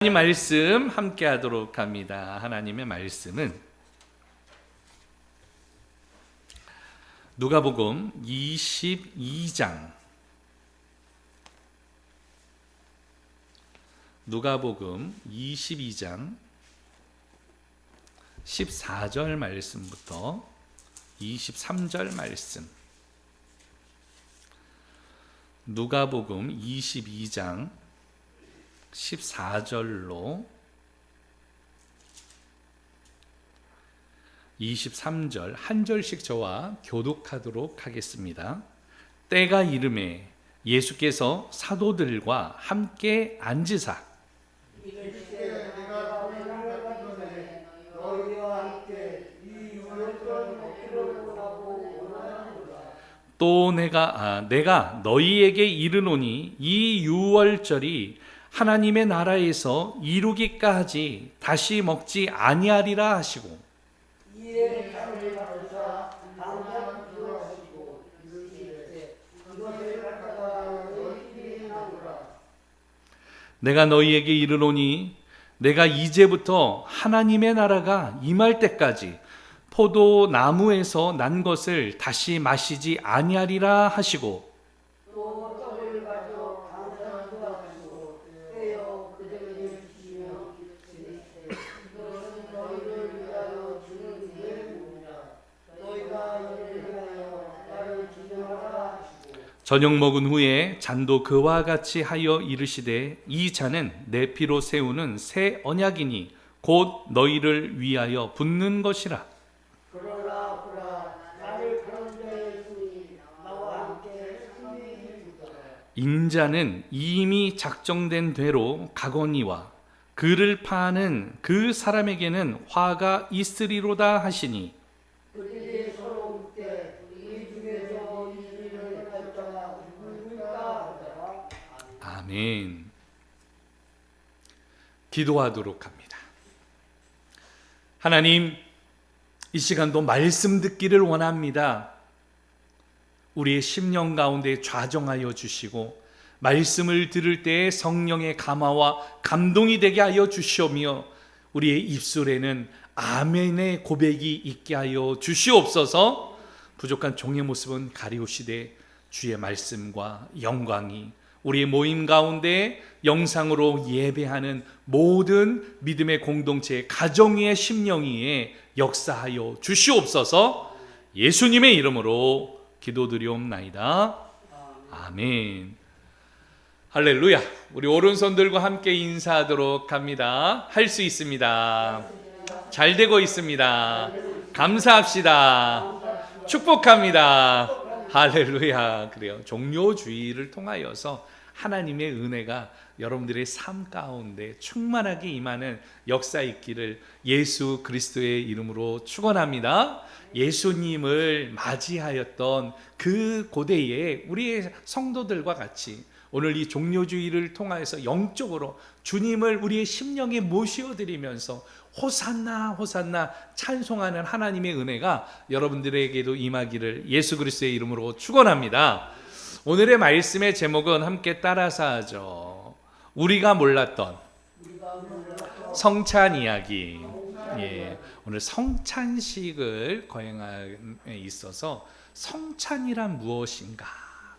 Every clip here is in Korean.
하나님 말씀 함께 하도록 합니다. 하나님의 말씀은 누가복음 22장 누가복음 22장 14절 말씀부터 23절 말씀. 누가복음 22장 14절로 23절 한 절씩 저와 교독하도록 하겠습니다. 때가 이르매 예수께서 사도들과 함께 앉으사 또 내가 너희에게 이르노니 이 유월절이 하나님의 나라에서 이루기까지 다시 먹지 아니하리라 하시고, 내가 너희에게 이르노니 내가 이제부터 하나님의 나라가 임할 때까지 포도나무에서 난 것을 다시 마시지 아니하리라 하시고, 저녁 먹은 후에 잔도 그와 같이 하여 이르시되 이 잔은 내 피로 세우는 새 언약이니 곧 너희를 위하여 붓는 것이라. 인자는 이미 작정된 대로 가거니와 그를 파는 그 사람에게는 화가 있으리로다 하시니, 아멘. 기도하도록 합니다. 하나님, 이 시간도 말씀 듣기를 원합니다. 우리의 심령 가운데 좌정하여 주시고 말씀을 들을 때에 성령의 감화와 감동이 되게 하여 주시오며 우리의 입술에는 아멘의 고백이 있게 하여 주시옵소서. 부족한 종의 모습은 가리우시되 주의 말씀과 영광이 우리의 모임 가운데 영상으로 예배하는 모든 믿음의 공동체 가정 위에 심령 위에 역사하여 주시옵소서. 예수님의 이름으로 기도드리옵나이다. 아멘. 할렐루야. 우리 오른손들과 함께 인사하도록 합니다. 할 수 있습니다. 잘 되고 있습니다. 감사합시다. 축복합니다. 할렐루야. 그래요. 종료주의를 통하여서 하나님의 은혜가 여러분들의 삶 가운데 충만하게 임하는 역사 있기를 예수 그리스도의 이름으로 축원합니다. 예수님을 맞이하였던 그 고대에 우리의 성도들과 같이 오늘 이 종료주의를 통하여서 영적으로 주님을 우리의 심령에 모시어드리면서 호산나 호산나 찬송하는 하나님의 은혜가 여러분들에게도 임하기를 예수 그리스도의 이름으로 축원합니다. 오늘의 말씀의 제목은 함께 따라서 하죠. 우리가 몰랐던 성찬 이야기. 오늘 성찬식을 거행함에 있어서 성찬이란 무엇인가,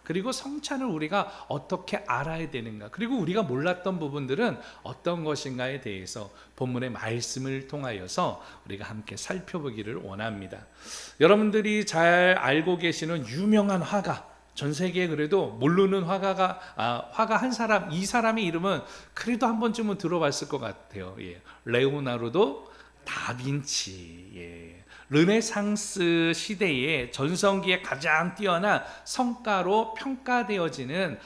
그리고 성찬을 우리가 어떻게 알아야 되는가, 그리고 우리가 몰랐던 부분들은 어떤 것인가에 대해서 본문의 말씀을 통하여서 우리가 함께 살펴보기를 원합니다. 여러분들이 잘 알고 계시는 유명한 화가, 전 세계에 그래도 모르는 화가 한 사람, 이 사람의 이름은 그래도 한 번쯤은 들어봤을 것 같아요. 레오나르도 다빈치. 르네상스 시대의 전성기에 가장 뛰어난 성과로 평가되어지는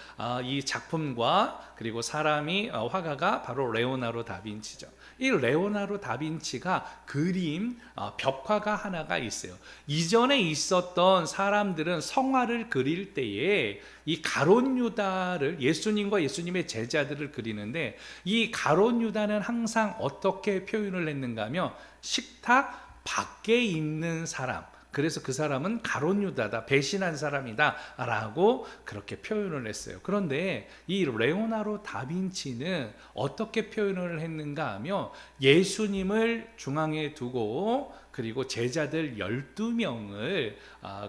이 작품과 그리고 사람이 화가가 바로 레오나르도 다빈치죠. 이 레오나르도 다빈치가 그림 벽화가 하나가 있어요. 이전에 있었던 사람들은 성화를 그릴 때에 이 가룟 유다를, 예수님과 예수님의 제자들을 그리는데 이 가룟 유다는 항상 어떻게 표현을 했는가 하면 식탁 밖에 있는 사람, 그래서 그 사람은 가룟 유다다, 배신한 사람이다 라고 그렇게 표현을 했어요. 그런데 이 레오나르도 다빈치는 어떻게 표현을 했는가 하면 예수님을 중앙에 두고 그리고 제자들 12명을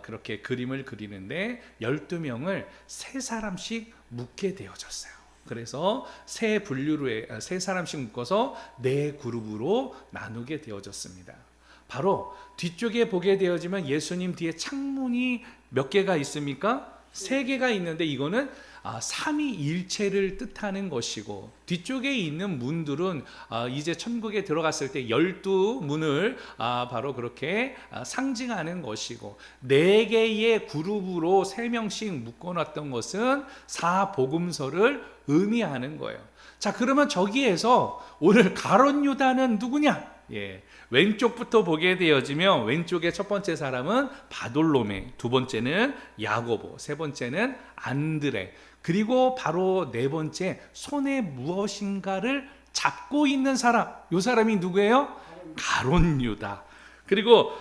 그렇게 그림을 그리는데 12명을 세 사람씩 묶게 되어졌어요. 그래서 세 사람씩 묶어서 네 그룹으로 나누게 되어졌습니다. 바로 뒤쪽에 보게 되어지면 예수님 뒤에 창문이 몇 개가 있습니까? 3개가 있는데 이거는 삼위일체를 뜻하는 것이고, 뒤쪽에 있는 문들은 이제 천국에 들어갔을 때 12문을 바로 그렇게 상징하는 것이고, 4개의 그룹으로 3명씩 묶어놨던 것은 사복음서를 의미하는 거예요. 자, 그러면 저기에서 오늘 가룟 유다는 누구냐? 왼쪽부터 보게 되어지면 왼쪽에 첫 번째 사람은 바돌로메, 두 번째는 야고보, 세 번째는 안드레, 그리고 바로 네 번째 손에 무엇인가를 잡고 있는 사람, 이 사람이 누구예요? 가룟 유다. 그리고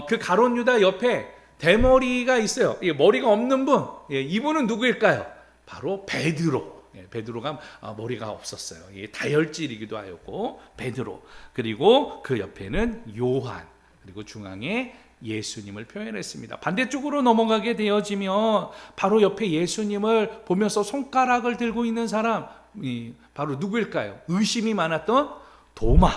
그 가룟 유다 옆에 대머리가 있어요. 머리가 없는 분, 이분은 누구일까요? 바로 베드로. 베드로가 머리가 없었어요. 다혈질이기도 하였고 베드로, 그리고 그 옆에는 요한, 그리고 중앙에 예수님을 표현했습니다. 반대쪽으로 넘어가게 되어지면 바로 옆에 예수님을 보면서 손가락을 들고 있는 사람이 바로 누구일까요? 의심이 많았던 도마,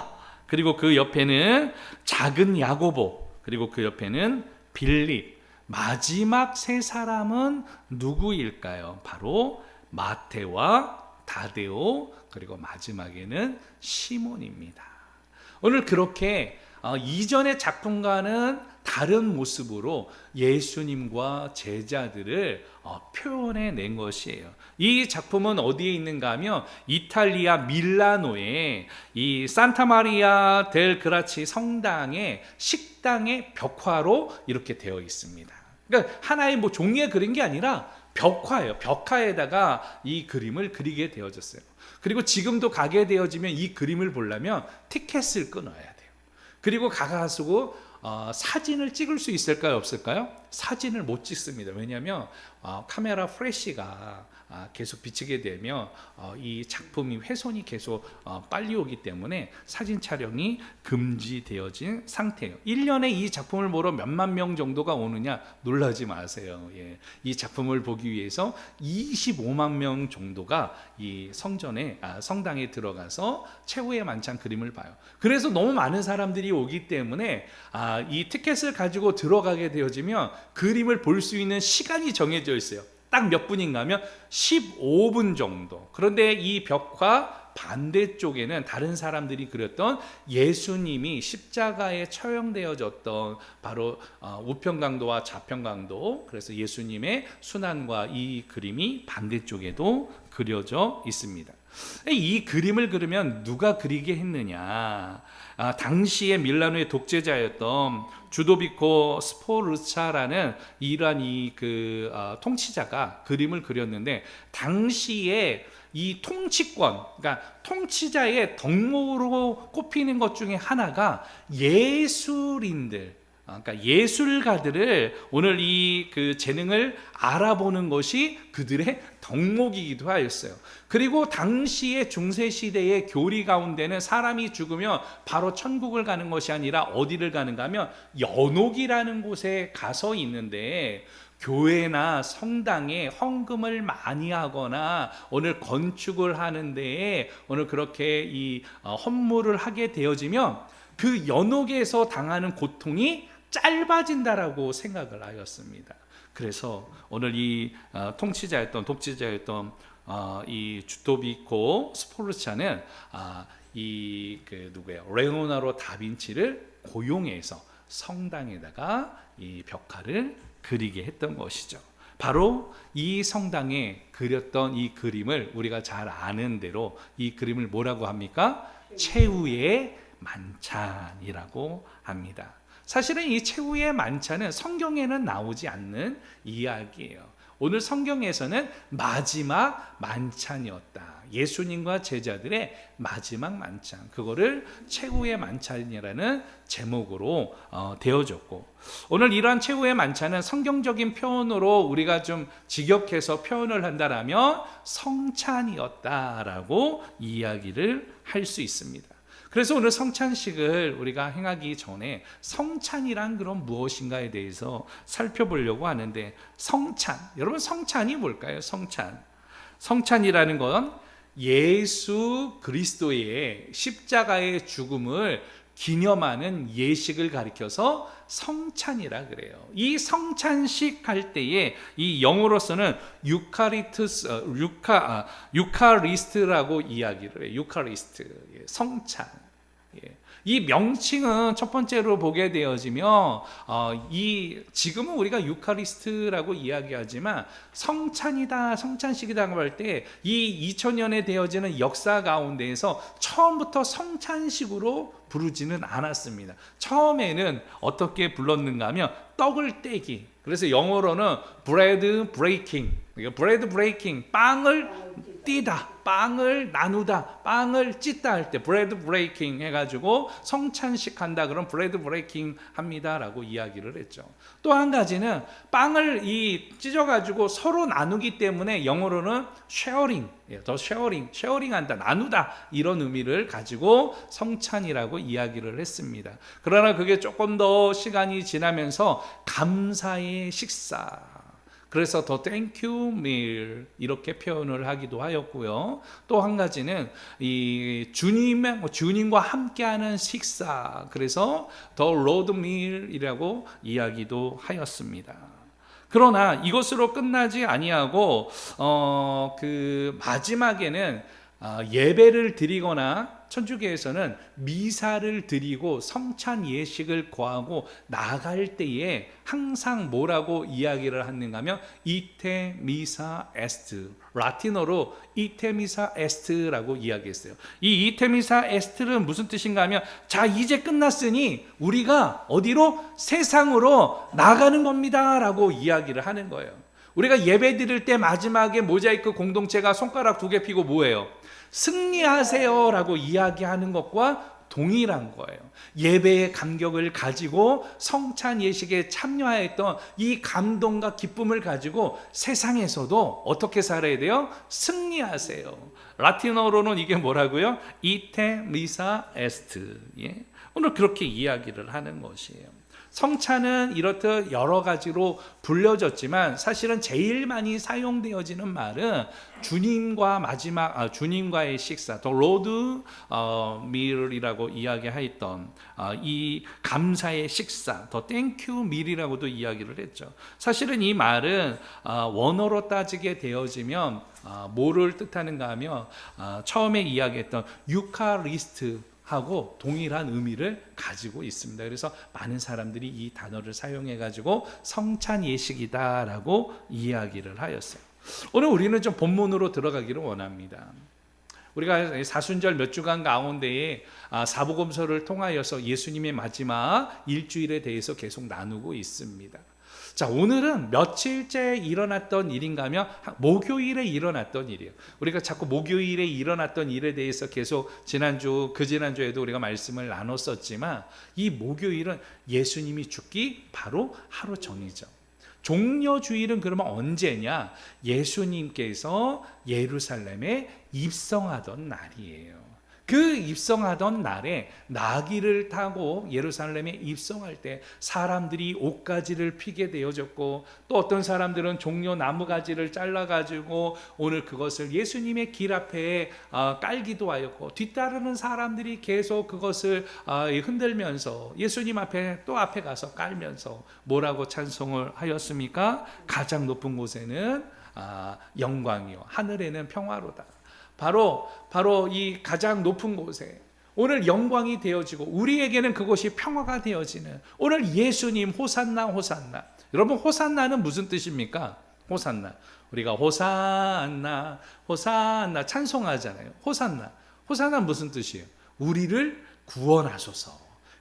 그리고 그 옆에는 작은 야고보, 그리고 그 옆에는 빌립. 마지막 세 사람은 누구일까요? 바로 마테와 다데오, 그리고 마지막에는 시몬입니다. 오늘 그렇게 이전의 작품과는 다른 모습으로 예수님과 제자들을 표현해 낸 것이에요. 이 작품은 어디에 있는가 하면 이탈리아 밀라노의 이 산타마리아 델 그라치 성당의 식당의 벽화로 이렇게 되어 있습니다. 그러니까 하나의 종이에 그린 게 아니라 벽화예요. 벽화에다가 이 그림을 그리게 되어졌어요. 그리고 지금도 가게 되어지면 이 그림을 보려면 티켓을 끊어야 돼요. 그리고 가가지고 사진을 찍을 수 있을까요? 없을까요? 사진을 못 찍습니다. 왜냐하면 카메라 프레쉬가 계속 비치게 되면 이 작품이 훼손이 계속 빨리 오기 때문에 사진 촬영이 금지되어진 상태예요. 1년에 이 작품을 보러 몇만 명 정도가 오느냐 놀라지 마세요. 이 작품을 보기 위해서 25만 명 정도가 이 성당에 들어가서 최후의 만찬 그림을 봐요. 그래서 너무 많은 사람들이 오기 때문에 이 티켓을 가지고 들어가게 되어지면 그림을 볼 수 있는 시간이 정해져 있어요. 딱 몇 분인가 하면 15분 정도. 그런데 이 벽화 반대쪽에는 다른 사람들이 그렸던 예수님이 십자가에 처형되어졌던 바로 우편강도와 좌편강도, 그래서 예수님의 순환과 이 그림이 반대쪽에도 그려져 있습니다. 이 그림을 그리면 누가 그리게 했느냐? 당시에 밀라노의 독재자였던 주도비코 스포르차라는 이러한 통치자가 그림을 그렸는데, 당시에 이 통치권, 그러니까 통치자의 덕목으로 꼽히는 것 중에 하나가 예술인들, 그러니까 예술가들을 오늘 그 재능을 알아보는 것이 그들의 덕목이기도 하였어요. 그리고 당시의 중세시대의 교리 가운데는 사람이 죽으면 바로 천국을 가는 것이 아니라 어디를 가는가 하면 연옥이라는 곳에 가서 있는데, 교회나 성당에 헌금을 많이 하거나 오늘 건축을 하는데 오늘 그렇게 이 헌물을 하게 되어지면 그 연옥에서 당하는 고통이 짧아진다라고 생각을 하였습니다. 그래서 오늘 이 독재자였던 이 주도비코 스포르차는 레오나르도 다빈치를 고용해서 성당에다가 이 벽화를 그리게 했던 것이죠. 바로 이 성당에 그렸던 이 그림을 우리가 잘 아는 대로 이 그림을 뭐라고 합니까? 최후의 만찬이라고 합니다. 사실은 이 최후의 만찬은 성경에는 나오지 않는 이야기예요. 오늘 성경에서는 마지막 만찬이었다. 예수님과 제자들의 마지막 만찬, 그거를 최후의 만찬이라는 제목으로 되어졌고, 오늘 이러한 최후의 만찬은 성경적인 표현으로 우리가 좀 직역해서 표현을 한다라면 성찬이었다라고 이야기를 할 수 있습니다. 그래서 오늘 성찬식을 우리가 행하기 전에 성찬이란 그럼 무엇인가에 대해서 살펴보려고 하는데, 성찬, 여러분 성찬이 뭘까요? 성찬이라는 건 예수 그리스도의 십자가의 죽음을 기념하는 예식을 가리켜서 성찬이라 그래요. 이 성찬식 할 때에 이 영어로서는 유카리스트라고 이야기를 해요. 유카리스트, 성찬. 이 명칭은 첫 번째로 보게 되어지면 지금은 우리가 유카리스트라고 이야기하지만 성찬이다, 성찬식이라고 할 때 이 2000년에 되어지는 역사 가운데에서 처음부터 성찬식으로 부르지는 않았습니다. 처음에는 어떻게 불렀는가 하면 떡을 떼기, 그래서 영어로는 브레드 브레이킹, 빵을 띄다, 빵을 나누다, 빵을 찢다 할 때 브레드 브레이킹 해가지고 성찬식 한다, 그럼 브레드 브레이킹 합니다라고 이야기를 했죠. 또 한 가지는 빵을 찢어가지고 서로 나누기 때문에 영어로는 쉐어링한다, 나누다, 이런 의미를 가지고 성찬이라고 이야기를 했습니다. 그러나 그게 조금 더 시간이 지나면서 감사의 식사, 그래서 더 땡큐 밀 이렇게 표현을 하기도 하였고요. 또 한 가지는 이 주님과 함께하는 식사, 그래서 더 로드 밀이라고 이야기도 하였습니다. 그러나 이것으로 끝나지 아니하고 그 마지막에는 예배를 드리거나 천주교에서는 미사를 드리고 성찬 예식을 거하고 나갈 때에 항상 뭐라고 이야기를 하는가 하면 이테 미사 에스트, 라틴어로 이테 미사 에스트라고 이야기했어요. 이 이테 미사 에스트는 무슨 뜻인가 하면, 자 이제 끝났으니 우리가 어디로? 세상으로 나가는 겁니다 라고 이야기를 하는 거예요. 우리가 예배 드릴 때 마지막에 모자이크 공동체가 손가락 2개 펴고 뭐예요? 승리하세요 라고 이야기하는 것과 동일한 거예요. 예배의 감격을 가지고 성찬 예식에 참여했던 이 감동과 기쁨을 가지고 세상에서도 어떻게 살아야 돼요? 승리하세요. 라틴어로는 이게 뭐라고요? 이테 미사 에스트. 오늘 그렇게 이야기를 하는 것이에요. 성찬은 이렇듯 여러 가지로 불려졌지만 사실은 제일 많이 사용되어지는 말은 주님과의 식사, 더 로드 밀이라고 이야기했던 이 감사의 식사, 더 땡큐 밀이라고도 이야기를 했죠. 사실은 이 말은 원어로 따지게 되어지면 뭐를 뜻하는가 하면 처음에 이야기했던 유카리스트 하고 동일한 의미를 가지고 있습니다. 그래서 많은 사람들이 이 단어를 사용해 가지고 성찬 예식이다라고 이야기를 하였어요. 오늘 우리는 좀 본문으로 들어가기를 원합니다. 우리가 사순절 몇 주간 가운데에 사복음서를 통하여서 예수님의 마지막 일주일에 대해서 계속 나누고 있습니다. 자, 오늘은 며칠째 일어났던 일인가 하면 목요일에 일어났던 일이에요. 우리가 자꾸 목요일에 일어났던 일에 대해서 계속 지난주에도 우리가 말씀을 나눴었지만, 이 목요일은 예수님이 죽기 바로 하루 전이죠. 종려주일은 그러면 언제냐? 예수님께서 예루살렘에 입성하던 날이에요. 그 입성하던 날에 나귀를 타고 예루살렘에 입성할 때 사람들이 옷가지를 피게 되어졌고, 또 어떤 사람들은 종려 나무가지를 잘라가지고 오늘 그것을 예수님의 길 앞에 깔기도 하였고, 뒤따르는 사람들이 계속 그것을 흔들면서 예수님 앞에 가서 깔면서 뭐라고 찬송을 하였습니까? 가장 높은 곳에는 영광이요 하늘에는 평화로다. 바로 이 가장 높은 곳에 오늘 영광이 되어지고 우리에게는 그것이 평화가 되어지는 오늘 예수님 호산나. 여러분, 호산나는 무슨 뜻입니까? 호산나. 우리가 호산나 찬송하잖아요. 호산나 무슨 뜻이에요? 우리를 구원하소서.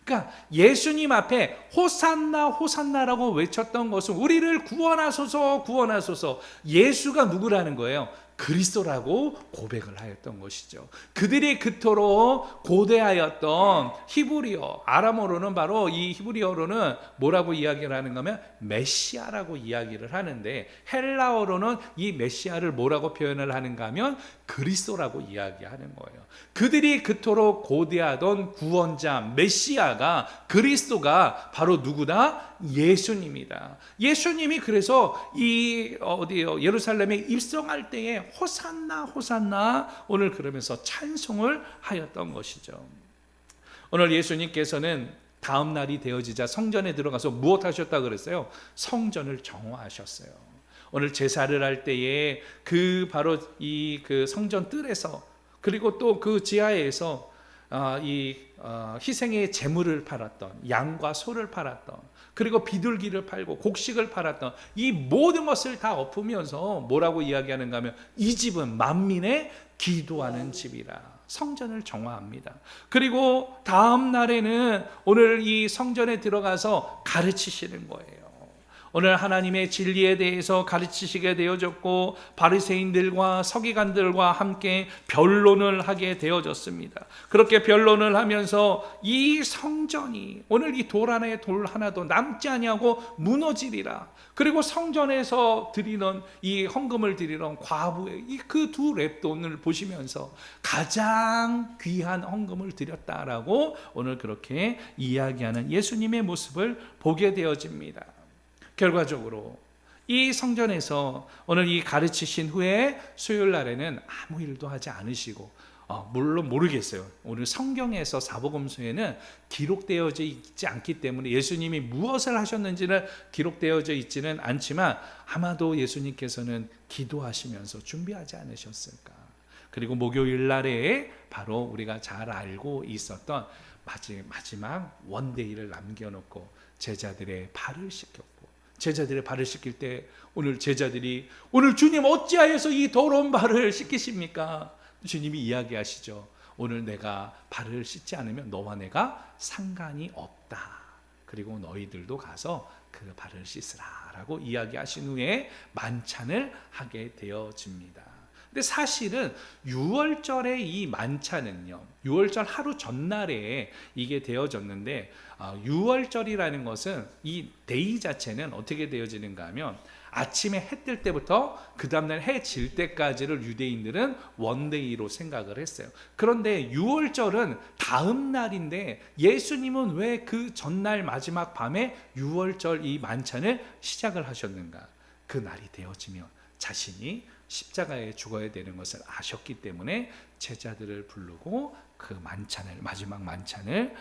그러니까 예수님 앞에 호산나 호산나라고 외쳤던 것은 우리를 구원하소서 구원하소서, 예수가 누구라는 거예요? 그리스도라고 고백을 하였던 것이죠. 그들이 그토록 고대하였던 히브리어, 아람어로는 바로 이 히브리어로는 뭐라고 이야기를 하는가 하면 메시아라고 이야기를 하는데, 헬라어로는 이 메시아를 뭐라고 표현을 하는가 하면 그리스도라고 이야기하는 거예요. 그들이 그토록 고대하던 구원자 메시아가, 그리스도가 바로 누구다? 예수님이다. 예수님이 그래서 이 예루살렘에 입성할 때에 호산나 호산나 오늘 그러면서 찬송을 하였던 것이죠. 오늘 예수님께서는 다음 날이 되어지자 성전에 들어가서 무엇 하셨다 그랬어요? 성전을 정화하셨어요. 오늘 제사를 할 때에 그 바로 이 그 성전 뜰에서, 그리고 또 그 지하에서 희생의 제물을 팔았던, 양과 소를 팔았던, 그리고 비둘기를 팔고 곡식을 팔았던 이 모든 것을 다 엎으면서 뭐라고 이야기하는가 하면 이 집은 만민의 기도하는 집이라. 성전을 정화합니다. 그리고 다음 날에는 오늘 이 성전에 들어가서 가르치시는 거예요. 오늘 하나님의 진리에 대해서 가르치시게 되어졌고, 바리새인들과 서기관들과 함께 변론을 하게 되어졌습니다. 그렇게 변론을 하면서 이 성전이 오늘 이 돌 하나에 돌 하나도 남지 아니하고 무너지리라. 그리고 성전에서 드리는 이 헌금을 드리는 과부의 이 그 두 렙돈을 보시면서 가장 귀한 헌금을 드렸다라고 오늘 그렇게 이야기하는 예수님의 모습을 보게 되어집니다. 결과적으로 이 성전에서 오늘 이 가르치신 후에 수요일 날에는 아무 일도 하지 않으시고, 물론 모르겠어요. 오늘 성경에서 사복음서에는 기록되어져 있지 않기 때문에 예수님이 무엇을 하셨는지는 기록되어져 있지는 않지만, 아마도 예수님께서는 기도하시면서 준비하지 않으셨을까. 그리고 목요일 날에 바로 우리가 잘 알고 있었던 마지막 원데이를 남겨놓고 제자들의 발을 씻겼고, 제자들의 발을 씻길 때 오늘 제자들이 오늘 주님 어찌하여서 이 더러운 발을 씻기십니까? 주님이 이야기하시죠. 오늘 내가 발을 씻지 않으면 너와 내가 상관이 없다. 그리고 너희들도 가서 그 발을 씻으라 라고 이야기하신 후에 만찬을 하게 되어집니다. 근데 사실은 6월절의 이 만찬은요, 6월절 하루 전날에 이게 되어졌는데, 6월절이라는 것은 이 데이 자체는 어떻게 되어지는가 하면 아침에 해 뜰 때부터 그 다음날 해 질 때까지를 유대인들은 원데이로 생각을 했어요. 그런데 6월절은 다음 날인데 예수님은 왜 그 전날 마지막 밤에 6월절 이 만찬을 시작을 하셨는가? 그 날이 되어지면 자신이 십자가에 죽어야 되는 것을 아셨기 때문에 제자들을 부르고 그 만찬을, 마지막 만찬을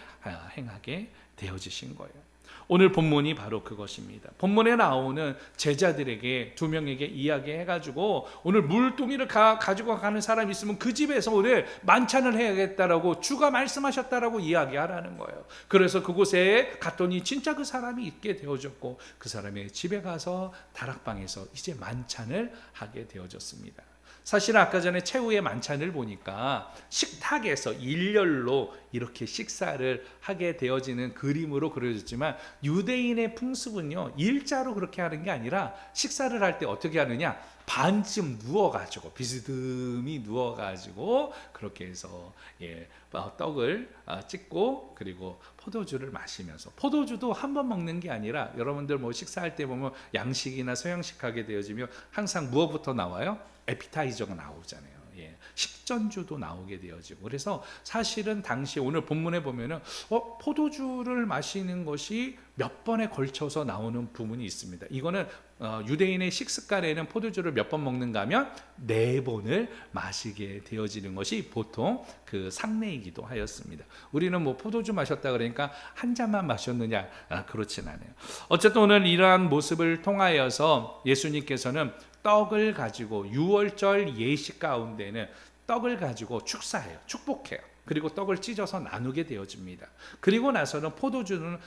행하게 되어지신 거예요. 오늘 본문이 바로 그것입니다. 본문에 나오는 제자들에게, 두 명에게 이야기해가지고 오늘 물동이를 가지고 가는 사람이 있으면 그 집에서 오늘 만찬을 해야겠다라고 주가 말씀하셨다라고 이야기하라는 거예요. 그래서 그곳에 갔더니 진짜 그 사람이 있게 되어졌고, 그 사람의 집에 가서 다락방에서 이제 만찬을 하게 되어졌습니다. 사실 아까 전에 최후의 만찬을 보니까 식탁에서 일렬로 이렇게 식사를 하게 되어지는 그림으로 그려졌지만, 유대인의 풍습은요 일자로 그렇게 하는 게 아니라 식사를 할 때 어떻게 하느냐, 반쯤 누워가지고 비스듬히 누워가지고 그렇게 해서 떡을 찍고, 그리고 포도주를 마시면서, 포도주도 한 번 먹는 게 아니라 여러분들 뭐 식사할 때 보면 양식이나 서양식 하게 되어지면 항상 무엇부터 나와요? 에피타이저가 나오잖아요. 식전주도 나오게 되어지고, 그래서 사실은 당시 오늘 본문에 보면은 포도주를 마시는 것이 몇 번에 걸쳐서 나오는 부분이 있습니다. 이거는 유대인의 식습관에는 포도주를 몇 번 먹는가 하면 4번을 마시게 되어지는 것이 보통 그 상례이기도 하였습니다. 우리는 뭐 포도주 마셨다 그러니까 한 잔만 마셨느냐, 그렇진 않아요. 어쨌든 오늘 이러한 모습을 통하여서 예수님께서는 떡을 가지고 6월절 예식 가운데는 떡을 가지고 축사해요. 축복해요. 그리고 떡을 찢어서 나누게 되어집니다. 그리고 나서는 포도주는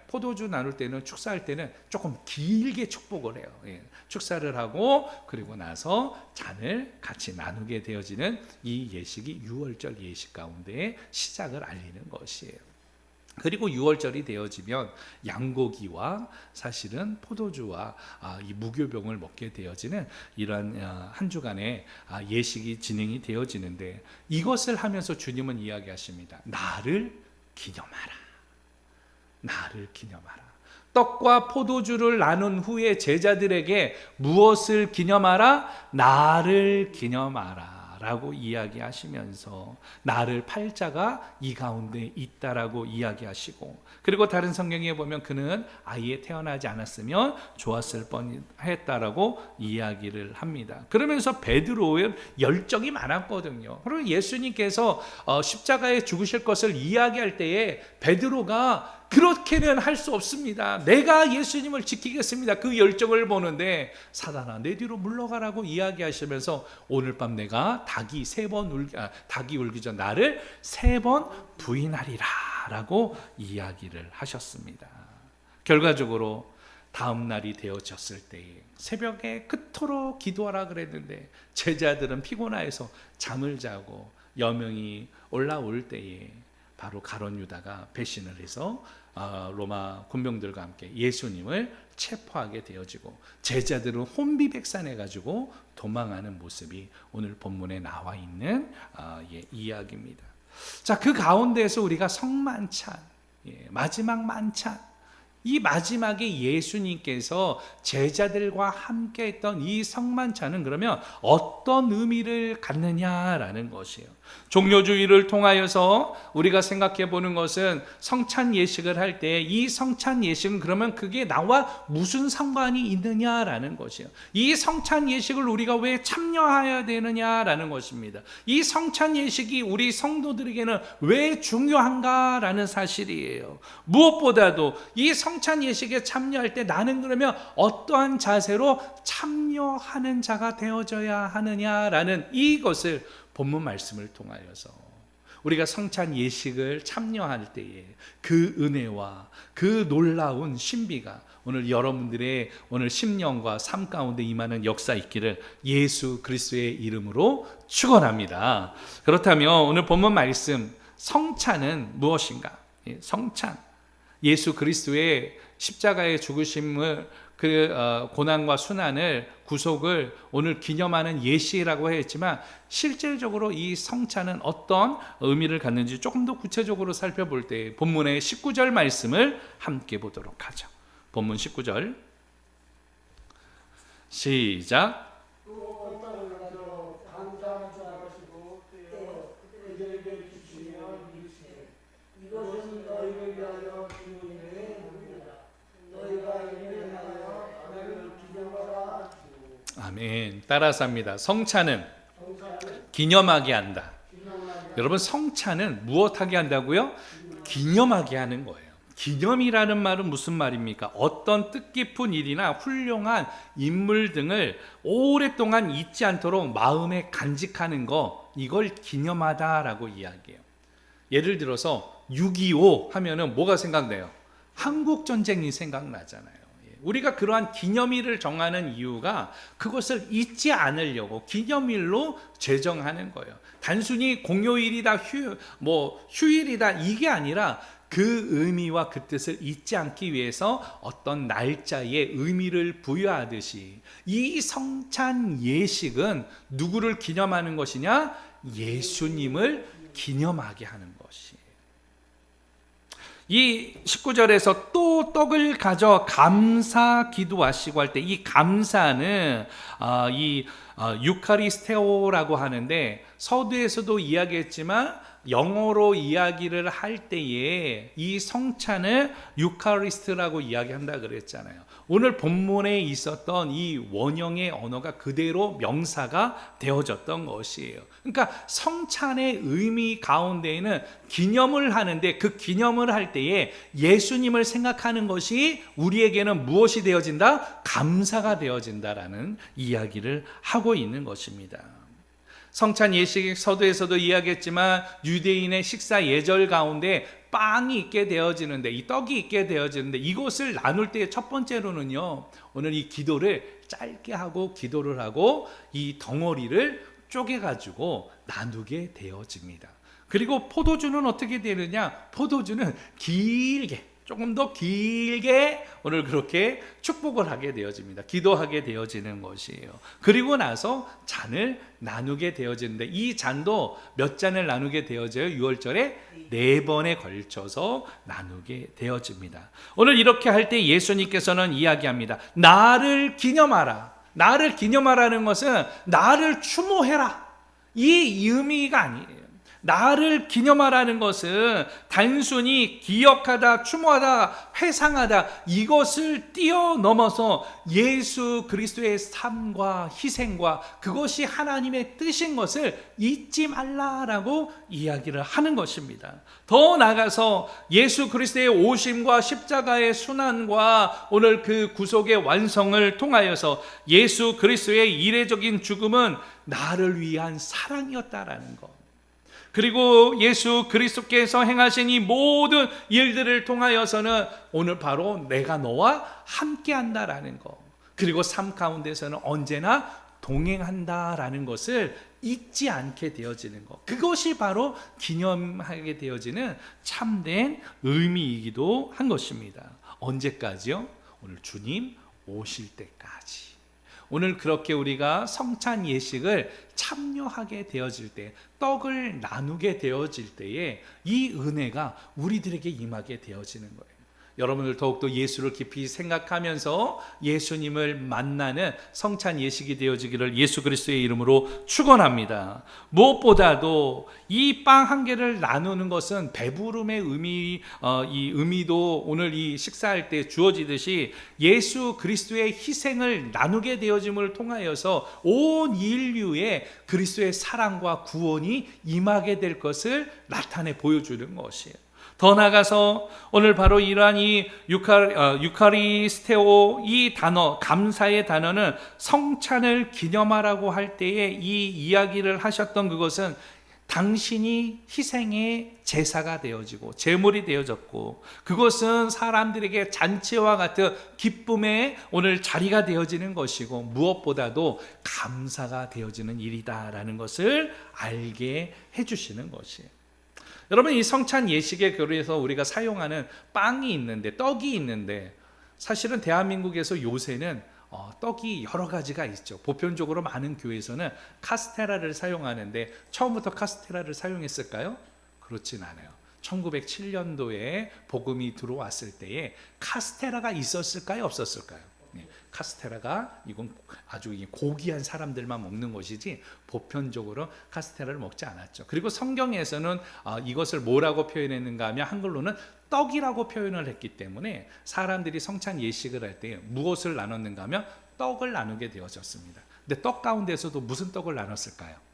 포도주 나눌 때는 축사할 때는 조금 길게 축복을 해요. 축사를 하고 그리고 나서 잔을 같이 나누게 되어지는 이 예식이 6월절 예식 가운데 시작을 알리는 것이에요. 그리고 6월절이 되어지면 양고기와 사실은 포도주와 이 무교병을 먹게 되어지는 이러한 한 주간의 예식이 진행이 되어지는데, 이것을 하면서 주님은 이야기하십니다. 나를 기념하라. 나를 기념하라. 떡과 포도주를 나눈 후에 제자들에게 무엇을 기념하라? 나를 기념하라 라고 이야기하시면서 나를 팔자가 이 가운데 있다라고 이야기하시고, 그리고 다른 성경에 보면 그는 아예 태어나지 않았으면 좋았을 뻔했다라고 이야기를 합니다. 그러면서 베드로의 열정이 많았거든요. 그리고 예수님께서 십자가에 죽으실 것을 이야기할 때에 베드로가 그렇게는 할 수 없습니다. 내가 예수님을 지키겠습니다. 그 열정을 보는데 사단아 내 뒤로 물러가라고 이야기하시면서 오늘 밤 내가 닭이 울기 전 나를 3번 부인하리라 라고 이야기를 하셨습니다. 결과적으로 다음 날이 되어졌을 때에 새벽에 그토록 기도하라 그랬는데 제자들은 피곤해서 잠을 자고 여명이 올라올 때에 바로 가룟 유다가 배신을 해서 로마 군병들과 함께 예수님을 체포하게 되어지고 제자들은 혼비백산해 가지고 도망하는 모습이 오늘 본문에 나와 있는 이야기입니다. 자, 그 가운데에서 우리가 성만찬, 마지막 만찬, 이 마지막에 예수님께서 제자들과 함께 했던 이 성만찬은 그러면 어떤 의미를 갖느냐라는 것이에요. 종료주의를 통하여서 우리가 생각해 보는 것은 성찬 예식을 할 때 이 성찬 예식은 그러면 그게 나와 무슨 상관이 있느냐라는 것이에요. 이 성찬 예식을 우리가 왜 참여해야 되느냐라는 것입니다. 이 성찬 예식이 우리 성도들에게는 왜 중요한가라는 사실이에요. 무엇보다도 이 성찬 예식에 참여할 때 나는 그러면 어떠한 자세로 참여하는 자가 되어져야 하느냐라는 이것을 본문 말씀을 통하여서 우리가 성찬 예식을 참여할 때에 그 은혜와 그 놀라운 신비가 오늘 여러분들의 오늘 심령과 삶 가운데 임하는 역사 있기를 예수 그리스도의 이름으로 축원합니다. 그렇다면 오늘 본문 말씀 성찬은 무엇인가? 성찬, 예수 그리스도의 십자가의 죽으심을 그 고난과 순환을 구속을 오늘 기념하는 예시라고 했지만 실질적으로 이 성찬은 어떤 의미를 갖는지 조금 더 구체적으로 살펴볼 때 본문의 19절 말씀을 함께 보도록 하죠. 본문 19절 시작. 아멘. 따라서 합니다. 성찬은 기념하게 한다. 여러분 성찬은 무엇하게 한다고요? 기념하게 하는 거예요. 기념이라는 말은 무슨 말입니까? 어떤 뜻깊은 일이나 훌륭한 인물 등을 오랫동안 잊지 않도록 마음에 간직하는 거, 이걸 기념하다라고 이야기해요. 예를 들어서 6.25 하면은 뭐가 생각나요? 한국전쟁이 생각나잖아요. 우리가 그러한 기념일을 정하는 이유가 그것을 잊지 않으려고 기념일로 제정하는 거예요. 단순히 공휴일이다, 휴일이다 이게 아니라 그 의미와 그 뜻을 잊지 않기 위해서 어떤 날짜에 의미를 부여하듯이 이 성찬 예식은 누구를 기념하는 것이냐? 예수님을 기념하게 하는 것이에요. 이 19절에서 또 떡을 가져 감사 기도하시고 할 때 이 감사는 유카리스테오라고 하는데 서두에서도 이야기했지만 영어로 이야기를 할 때에 이 성찬을 유카리스트라고 이야기한다 그랬잖아요. 오늘 본문에 있었던 이 원형의 언어가 그대로 명사가 되어졌던 것이에요. 그러니까 성찬의 의미 가운데에는 기념을 하는데 그 기념을 할 때에 예수님을 생각하는 것이 우리에게는 무엇이 되어진다? 감사가 되어진다라는 이야기를 하고 있는 것입니다. 성찬 예식 서두에서도 이야기했지만 유대인의 식사 예절 가운데 빵이 있게 되어지는데 이 떡이 있게 되어지는데 이것을 나눌 때 첫 번째로는요, 오늘 이 기도를 짧게 하고 기도를 하고 이 덩어리를 쪼개 가지고 나누게 되어집니다. 그리고 포도주는 어떻게 되느냐? 포도주는 길게, 조금 더 길게 오늘 그렇게 축복을 하게 되어집니다. 기도하게 되어지는 것이에요. 그리고 나서 잔을 나누게 되어지는데, 이 잔도 몇 잔을 나누게 되어져요? 유월절에 4번에 걸쳐서 나누게 되어집니다. 오늘 이렇게 할 때 예수님께서는 이야기합니다. 나를 기념하라. 나를 기념하라는 것은 나를 추모해라, 이 의미가 아니에요. 나를 기념하라는 것은 단순히 기억하다, 추모하다, 회상하다, 이것을 뛰어넘어서 예수 그리스도의 삶과 희생과 그것이 하나님의 뜻인 것을 잊지 말라라고 이야기를 하는 것입니다. 더 나아가서 예수 그리스도의 오심과 십자가의 순환과 오늘 그 구속의 완성을 통하여서 예수 그리스도의 이례적인 죽음은 나를 위한 사랑이었다라는 것, 그리고 예수 그리스도께서 행하신 이 모든 일들을 통하여서는 오늘 바로 내가 너와 함께 한다라는 것, 그리고 삶 가운데서는 언제나 동행한다라는 것을 잊지 않게 되어지는 것, 그것이 바로 기념하게 되어지는 참된 의미이기도 한 것입니다. 언제까지요? 오늘 주님 오실 때까지. 오늘 그렇게 우리가 성찬 예식을 참여하게 되어질 때, 떡을 나누게 되어질 때에 이 은혜가 우리들에게 임하게 되어지는 거예요. 여러분들 더욱더 예수를 깊이 생각하면서 예수님을 만나는 성찬 예식이 되어지기를 예수 그리스도의 이름으로 축원합니다. 무엇보다도 이 빵 한 개를 나누는 것은 배부름의 의미, 이 의미도 오늘 이 식사할 때 주어지듯이 예수 그리스도의 희생을 나누게 되어짐을 통하여서 온 인류의 그리스도의 사랑과 구원이 임하게 될 것을 나타내 보여주는 것이에요. 더 나아가서 오늘 바로 이러한 이 유카리스테오, 이 단어, 감사의 단어는 성찬을 기념하라고 할 때에 이 이야기를 하셨던 그것은 당신이 희생의 제사가 되어지고 제물이 되어졌고, 그것은 사람들에게 잔치와 같은 기쁨의 오늘 자리가 되어지는 것이고, 무엇보다도 감사가 되어지는 일이다라는 것을 알게 해주시는 것이에요. 여러분, 이 성찬 예식에 그래서 우리가 사용하는 빵이 있는데, 떡이 있는데, 사실은 대한민국에서 요새는 떡이 여러 가지가 있죠. 보편적으로 많은 교회에서는 카스테라를 사용하는데, 처음부터 카스테라를 사용했을까요? 그렇진 않아요. 1907년도에 복음이 들어왔을 때에 카스테라가 있었을까요? 없었을까요? 카스테라가 이건 아주 고귀한 사람들만 먹는 것이지 보편적으로 카스테라를 먹지 않았죠. 그리고 성경에서는 이것을 뭐라고 표현했는가 하면 한글로는 떡이라고 표현을 했기 때문에 사람들이 성찬 예식을 할 때 무엇을 나눴는가 하면 떡을 나누게 되어졌습니다. 근데 떡 가운데서도 무슨 떡을 나눴을까요?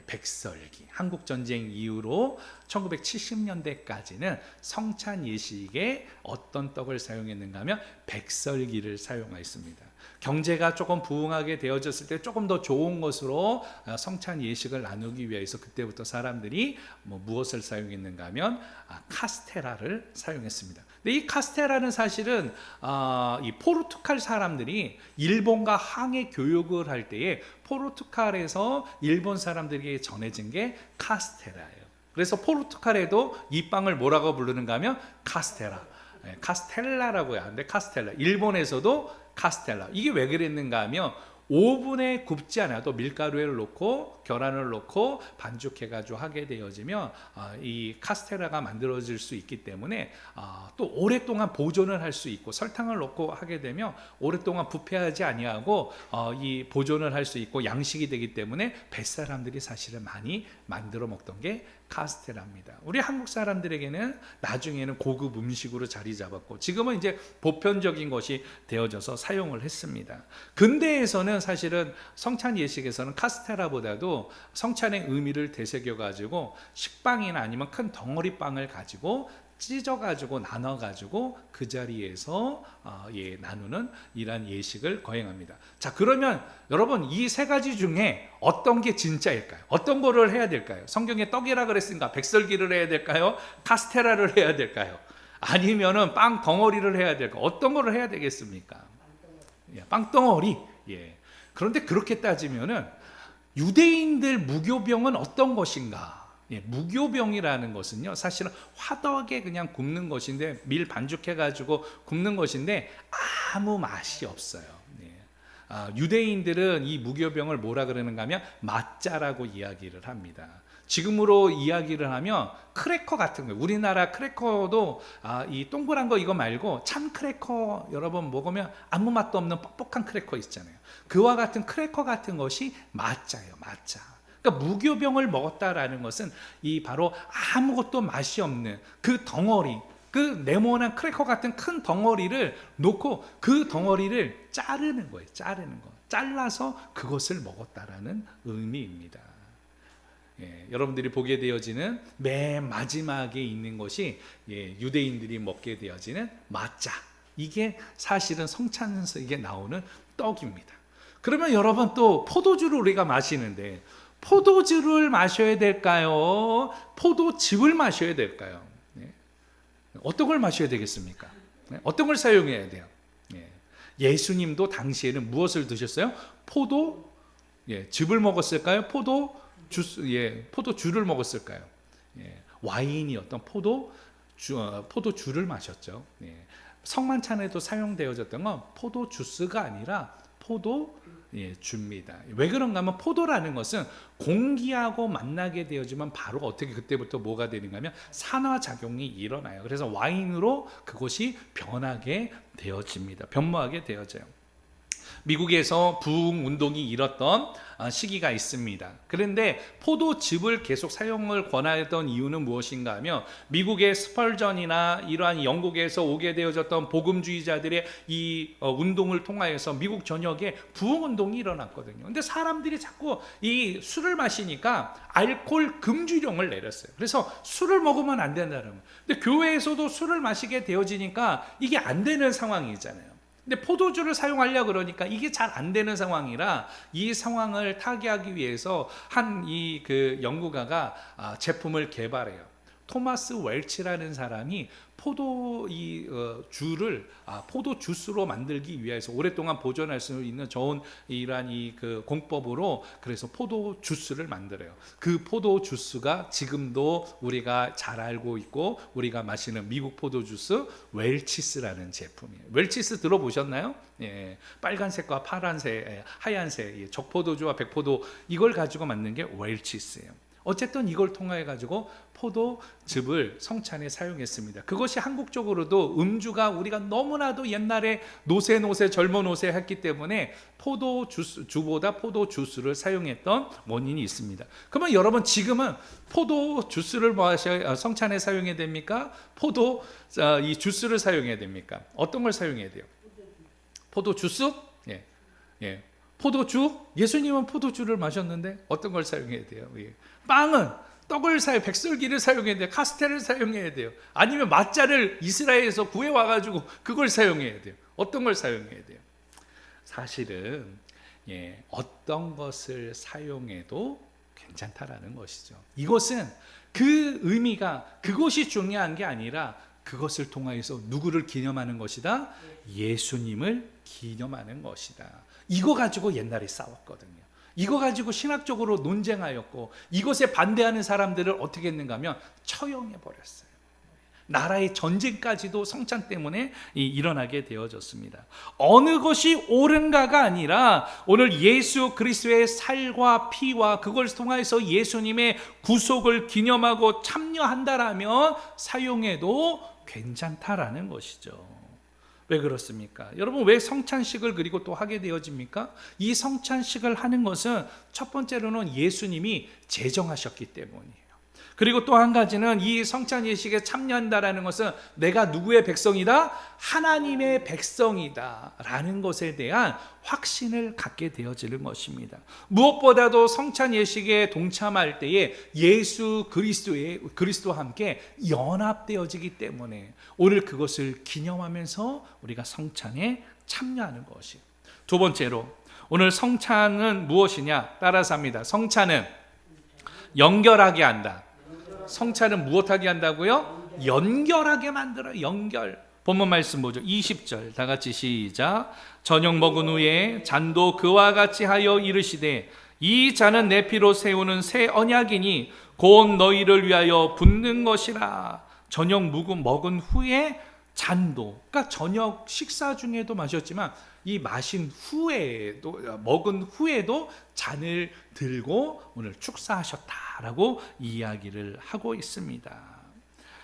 백설기. 한국전쟁 이후로 1970년대까지는 성찬 예식에 어떤 떡을 사용했는가 하면 백설기를 사용하였습니다. 경제가 조금 부흥하게 되어졌을 때 조금 더 좋은 것으로 성찬 예식을 나누기 위해서 그때부터 사람들이 무엇을 사용했는가 하면 카스테라를 사용했습니다. 근데 이 카스테라는 사실은 이 포르투갈 사람들이 일본과 항해 교육을 할 때에 포르투갈에서 일본 사람들에게 전해진 게 카스테라예요. 그래서 포르투갈에도 이 빵을 뭐라고 부르는가 하면 카스테라, 카스텔라라고 하는데, 카스텔라. 일본에서도 카스텔라. 이게 왜 그랬는가 하면 오븐에 굽지 않아도 밀가루에 넣고 계란을 넣고 반죽해가지고 하게 되어지면 이 카스테라가 만들어질 수 있기 때문에 또 오랫동안 보존을 할 수 있고, 설탕을 넣고 하게 되면 오랫동안 부패하지 아니하고 이 보존을 할 수 있고 양식이 되기 때문에 뱃사람들이 사실은 많이 만들어 먹던 게 카스테라입니다. 우리 한국 사람들에게는 나중에는 고급 음식으로 자리 잡았고, 지금은 이제 보편적인 것이 되어져서 사용을 했습니다. 근대에서는 사실은 성찬 예식에서는 카스테라보다도 성찬의 의미를 되새겨 가지고 식빵이나 아니면 큰 덩어리 빵을 가지고 찢어가지고 나눠가지고 그 자리에서 나누는 이러한 예식을 거행합니다. 자, 그러면 여러분, 이 세 가지 중에 어떤 게 진짜일까요? 어떤 거를 해야 될까요? 성경에 떡이라 그랬으니까 백설기를 해야 될까요? 카스테라를 해야 될까요? 아니면은 빵 덩어리를 해야 될까요? 어떤 거를 해야 되겠습니까? 빵 덩어리. 그런데 그렇게 따지면은 유대인들 무교병은 어떤 것인가? 무교병이라는 것은요, 사실은 화덕에 그냥 굽는 것인데, 밀 반죽해가지고 굽는 것인데 아무 맛이 없어요. 유대인들은 이 무교병을 뭐라 그러는가 하면 마짜라고 이야기를 합니다. 지금으로 이야기를 하면 크래커 같은 거예요. 우리나라 크래커도 이 동그란 거 이거 말고 참 크래커 여러분 먹으면 아무 맛도 없는 뻑뻑한 크래커 있잖아요. 그와 같은 크래커 같은 것이 마짜예요. 마짜. 그러니까 무교병을 먹었다라는 것은 이 바로 아무것도 맛이 없는 그 덩어리, 그 네모난 크래커 같은 큰 덩어리를 놓고 그 덩어리를 자르는 거예요. 자르는 거. 잘라서 그것을 먹었다라는 의미입니다. 여러분들이 보게 되어지는 맨 마지막에 있는 것이 유대인들이 먹게 되어지는 마짜. 이게 사실은 성찬석에 나오는 떡입니다. 그러면 여러분 또 포도주를 우리가 마시는데 포도주를 마셔야 될까요? 포도즙을 마셔야 될까요? 어떤 걸 마셔야 되겠습니까? 어떤 걸 사용해야 돼요? 예수님도 당시에는 무엇을 드셨어요? 즙을 먹었을까요? 포도주를 먹었을까요? 와인이었던 포도주를 마셨죠. 성만찬에도 사용되어졌던 건 포도주스가 아니라 포도주입니다. 왜 그런가 하면 포도라는 것은 공기하고 만나게 되어지면 바로 어떻게 그때부터 뭐가 되는가 하면 산화작용이 일어나요. 그래서 와인으로 그것이 변하게 되어집니다. 변모하게 되어져요. 미국에서 부흥운동이 일었던 시기가 있습니다. 그런데 포도즙을 계속 사용을 권하던 이유는 무엇인가 하면 미국의 스펄전이나 이러한 영국에서 오게 되어졌던 복음주의자들의 이 운동을 통하여서 미국 전역에 부흥운동이 일어났거든요. 근데 사람들이 자꾸 이 술을 마시니까 알코올 금주령을 내렸어요. 그래서 술을 먹으면 안 된다는 거예요. 근데 교회에서도 술을 마시게 되어지니까 이게 안 되는 상황이잖아요. 근데 포도주를 사용하려고 그러니까 이게 잘 안 되는 상황이라 이 상황을 타개하기 위해서 한 이 그 연구가가 제품을 개발해요. 토마스 웰치라는 사람이 포도 주스로 만들기 위해서 오랫동안 보존할 수 있는 좋은 이러한 그 공법으로 그래서 포도 주스를 만들어요. 그 포도 주스가 지금도 우리가 잘 알고 있고 우리가 마시는 미국 포도 주스 웰치스라는 제품이에요. 웰치스 들어보셨나요? 빨간색과 파란색, 하얀색, 적포도주와 백포도 이걸 가지고 만든 게 웰치스예요. 어쨌든 이걸 통해 가지고 포도즙을 성찬에 사용했습니다. 그것이 한국적으로도 음주가 우리가 너무나도 옛날에 노세 젊은 노세 했기 때문에 포도주보다 포도주스를 사용했던 원인이 있습니다. 그러면 여러분 지금은 포도주스를 성찬에 사용해야 됩니까? 이 주스를 사용해야 됩니까? 어떤 걸 사용해야 돼요? 포도주스? 포도주? 예수님은 포도주를 마셨는데 어떤 걸 사용해야 돼요? 빵은 떡을 백설기를 사용해야 돼요. 카스텔을 사용해야 돼요. 아니면 마짜를 이스라엘에서 구해와가지고 그걸 사용해야 돼요. 어떤 걸 사용해야 돼요? 사실은 어떤 것을 사용해도 괜찮다라는 것이죠. 이것은 그 의미가 그것이 중요한 게 아니라 그것을 통하여서 누구를 기념하는 것이다? 예수님을 기념하는 것이다. 이거 가지고 옛날에 싸웠거든요. 이거 가지고 신학적으로 논쟁하였고 이것에 반대하는 사람들을 어떻게 했는가 하면 처형해 버렸어요. 나라의 전쟁까지도 성찬 때문에 일어나게 되어졌습니다. 어느 것이 옳은가가 아니라 오늘 예수 그리스도의 살과 피와 그걸 통해서 예수님의 구속을 기념하고 참여한다라면 사용해도 괜찮다라는 것이죠. 왜 그렇습니까? 여러분 왜 성찬식을 그리고 또 하게 되어집니까? 이 성찬식을 하는 것은 첫 번째로는 예수님이 제정하셨기 때문이에요. 그리고 또 한 가지는 이 성찬 예식에 참여한다라는 것은 내가 누구의 백성이다? 하나님의 백성이다 라는 것에 대한 확신을 갖게 되어지는 것입니다. 무엇보다도 성찬 예식에 동참할 때에 예수 그리스도와 함께 연합되어지기 때문에 오늘 그것을 기념하면서 우리가 성찬에 참여하는 것이에요. 두 번째로 오늘 성찬은 무엇이냐? 따라서 합니다. 성찬은 연결하게 한다. 성찬은 무엇하게 한다고요? 연결하게 만들어요. 연결. 본문 말씀 보죠. 20절 다 같이 시작. 저녁 먹은 후에 잔도 그와 같이 하여 이르시되 이 잔은 내 피로 세우는 새 언약이니 곧 너희를 위하여 붓는 것이라. 저녁 먹은 후에 잔도, 그러니까 저녁 식사 중에도 마셨지만 이 마신 후에도, 먹은 후에도 잔을 들고 오늘 축사하셨다라고 이야기를 하고 있습니다.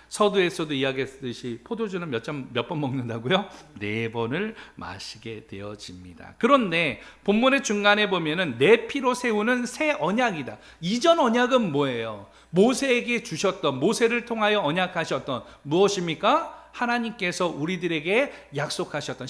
서두에서도 이야기했듯이 포도주는 몇 번 먹는다고요? 4번을 마시게 되어집니다. 그런데 본문의 중간에 보면은 내 피로 세우는 새 언약이다. 이전 언약은 뭐예요? 모세에게 주셨던, 모세를 통하여 언약하셨던 무엇입니까? 하나님께서 우리들에게 약속하셨던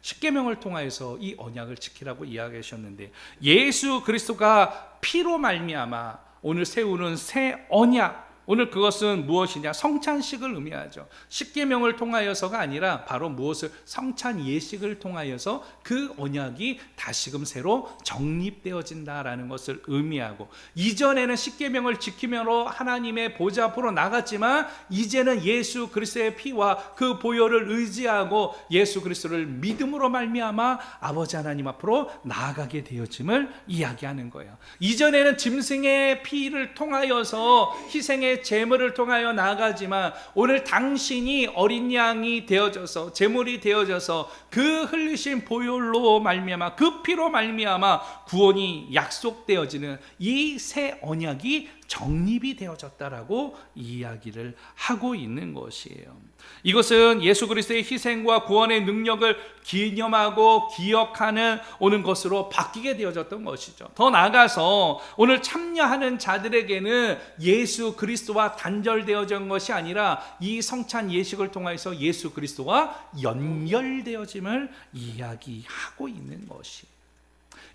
십계명을 통하여서 이 언약을 지키라고 이야기하셨는데, 예수 그리스도가 피로 말미암아 오늘 세우는 새 언약, 오늘 그것은 무엇이냐? 성찬식을 의미하죠. 십계명을 통하여서가 아니라 바로 무엇을? 성찬 예식을 통하여서 그 언약이 다시금 새로 정립되어진다라는 것을 의미하고, 이전에는 십계명을 지키므로 하나님의 보좌 앞으로 나갔지만 이제는 예수 그리스도의 피와 그 보혈을 의지하고 예수 그리스도를 믿음으로 말미암아 아버지 하나님 앞으로 나아가게 되어짐을 이야기하는 거예요. 이전에는 짐승의 피를 통하여서 희생의 제물을 통하여 나아가지만 오늘 당신이 어린 양이 되어져서, 제물이 되어져서 그 흘리신 보혈로 말미암아, 그 피로 말미암아 구원이 약속되어지는 이 새 언약이 정립이 되어졌다라고 이야기를 하고 있는 것이에요. 이것은 예수 그리스도의 희생과 구원의 능력을 기념하고 기억하는 오는 것으로 바뀌게 되어졌던 것이죠. 더 나아가서 오늘 참여하는 자들에게는 예수 그리스도와 단절되어진 것이 아니라 이 성찬 예식을 통해서 예수 그리스도와 연결되어짐을 이야기하고 있는 것이.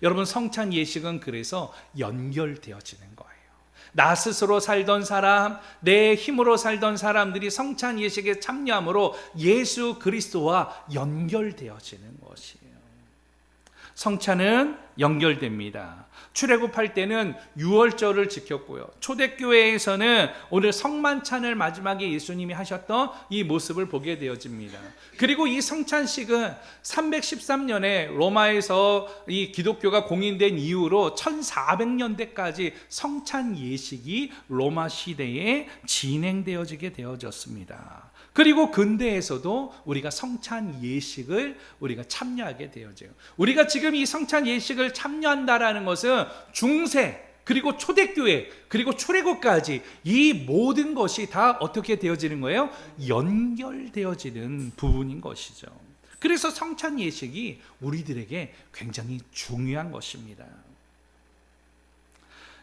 여러분, 성찬 예식은 그래서 연결되어지는 거예요. 나 스스로 살던 사람, 내 힘으로 살던 사람들이 성찬 예식에 참여함으로 예수 그리스도와 연결되어지는 것이에요. 성찬은 연결됩니다. 출애굽할 때는 유월절을 지켰고요. 초대교회에서는 오늘 성만찬을 마지막에 예수님이 하셨던 이 모습을 보게 되어집니다. 그리고 이 성찬식은 313년에 로마에서 이 기독교가 공인된 이후로 1400년대까지 성찬 예식이 로마 시대에 진행되어지게 되어졌습니다. 그리고 근대에서도 우리가 성찬 예식을 우리가 참여하게 되어져요. 우리가 지금 이 성찬 예식을 참여한다라는 것은 중세, 그리고 초대교회, 그리고 출애굽까지 이 모든 것이 다 어떻게 되어지는 거예요? 연결되어지는 부분인 것이죠. 그래서 성찬 예식이 우리들에게 굉장히 중요한 것입니다.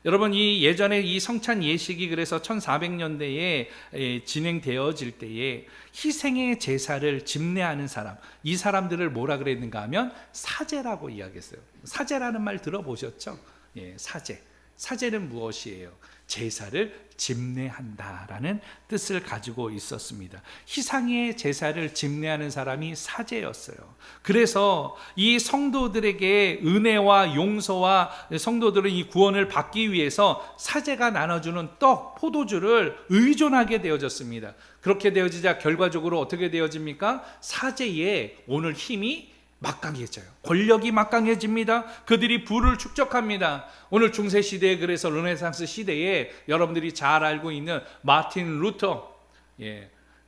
여러분, 이 예전에 이 성찬 예식이 그래서 1400년대에 진행되어질 때에 희생의 제사를 집례하는 사람, 이 사람들을 뭐라 그랬는가 하면 사제라고 이야기했어요. 사제라는 말 들어보셨죠? 예, 사제. 사제는 무엇이에요? 제사를 집례한다라는 뜻을 가지고 있었습니다. 희생의 제사를 집례하는 사람이 사제였어요. 그래서 이 성도들에게 은혜와 용서와 성도들은 이 구원을 받기 위해서 사제가 나눠주는 떡, 포도주를 의존하게 되어졌습니다. 그렇게 되어지자 결과적으로 어떻게 되어집니까? 사제의 오늘 힘이 막강해져요. 권력이 막강해집니다. 그들이 부를 축적합니다. 오늘 중세시대에, 그래서 르네상스 시대에 여러분들이 잘 알고 있는 마틴 루터,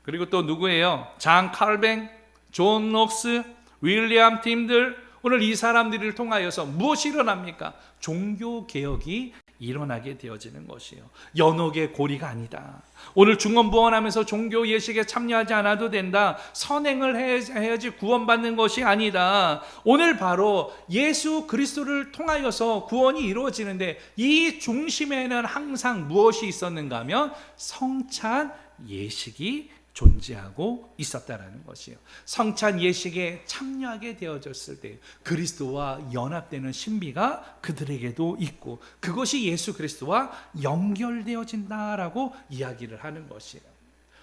그리고 또 누구예요? 장 칼뱅, 존 녹스, 윌리엄 팀들, 오늘 이 사람들을 통하여서 무엇이 일어납니까? 종교개혁이 일어나게 되어지는 것이에요. 연옥의 고리가 아니다. 오늘 중언부언하면서 종교 예식에 참여하지 않아도 된다. 선행을 해야지 구원받는 것이 아니다. 오늘 바로 예수 그리스도를 통하여서 구원이 이루어지는데 이 중심에는 항상 무엇이 있었는가 하면 성찬 예식이 존재하고 있었다라는 것이에요. 성찬 예식에 참여하게 되어졌을 때 그리스도와 연합되는 신비가 그들에게도 있고, 그것이 예수 그리스도와 연결되어진다라고 이야기를 하는 것이에요.